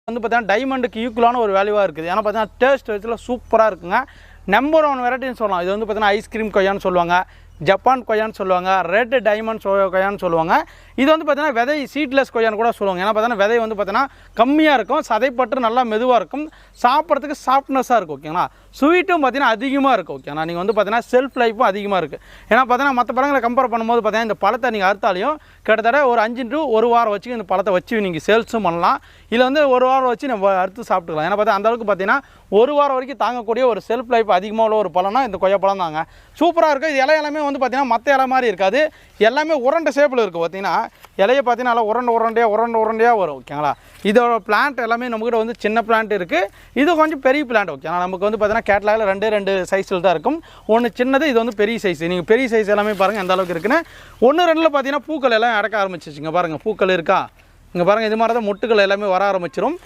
வந்து பார்த்தீங்கன்னா டைமண்டுக்கு ஈக்குவலான ஒரு வேல்யூவாக இருக்குது. ஏன்னா பார்த்தீங்கன்னா டேஸ்ட் வச்சுல சூப்பராக இருக்குங்க. நம்பர் 1 வெரைட்டின்னு சொல்லலாம். இது வந்து பார்த்தீங்கன்னா ஐஸ்கிரீம் கொய்யான்னு சொல்லுவாங்க, ஜப்பான் கொய்யான்னு சொல்லுவாங்க, ரெட் டைமண்ட் கொய்யான்னு சொல்லுவாங்க. இது வந்து பார்த்தீங்கன்னா விதை சீட்லெஸ் கொய்யான்னு கூட சொல்லுவாங்க. ஏன்னா பார்த்தீங்கன்னா விதை வந்து பார்த்தீங்கன்னா கம்மியாக இருக்கும், சதைப்பற்று நல்லா மெதுவாக இருக்கும், சாப்பிட்றதுக்கு சாஃப்ட்னஸாக இருக்கும். ஓகேங்களா? ஸ்வீட்டும் பார்த்தீங்கன்னா அதிகமாக இருக்கும். ஓகேங்களா? நீங்கள் வந்து பார்த்தீங்கன்னா செல்ஃப் லைஃப்பும் அதிகமாக இருக்குது. ஏன்னா பார்த்தீங்கன்னா மற்ற பழங்களை கம்பேர் பண்ணும்போது பார்த்தீங்கன்னா இந்த பழத்தை நீங்கள் அறுத்தாலையும் கிட்டத்தட்ட ஒரு 5 to 1 வாரம் வச்சு இந்த பழத்தை வச்சு நீங்கள் சேல்ஸும் பண்ணலாம். இல்லை வந்து 1 வாரம் வச்சு நம்ம அறுத்து சாப்பிட்டுக்கலாம். ஏன்னா பார்த்தா அந்தளவுக்கு பார்த்தீங்கன்னா 1 வாரம் வரைக்கும் தாங்கக்கூடிய ஒரு செல்ஃப் லைஃப் அதிகமாக உள்ள ஒரு பழம்னா இந்த கொய்யா பழம் தாங்க. சூப்பராக இருக்கும். இது எல்லாமே வந்து பார்த்தீங்கன்னா மற்ற இலை மாதிரி இருக்காது, எல்லாமே உருண்டை ஷேப்பில் இருக்குது. பார்த்தீங்கன்னா இலையை பார்த்தீங்கன்னா நல்லா உருண்டையாக வரும். ஓகேங்களா? இதோட பிளான்ட் எல்லாமே நம்மக்கிட்ட வந்து சின்ன பிளான்ட் இருக்குது, இது கொஞ்சம் பெரிய பிளான்ட். ஓகேங்களா? நமக்கு வந்து பார்த்தீங்கன்னா கேட்லாகில் ரெண்டு சைஸில் தான் இருக்கும். ஒன்று சின்னது, இது வந்து பெரிய சைஸ். நீங்கள் பெரிய சைஸ் எல்லாமே பாருங்கள் எந்த அளவுக்கு இருக்குன்னு. 1, 2ல் பார்த்தீங்கன்னா பூக்கள் எல்லாம் அடக்க ஆரம்பிச்சிச்சுங்க. பாருங்கள் பூக்கள் இருக்கா, இங்கே பாருங்கள். இது மாதிரி தான் மொட்டுக்கள் எல்லாமே வர ஆரம்பிச்சிடும்.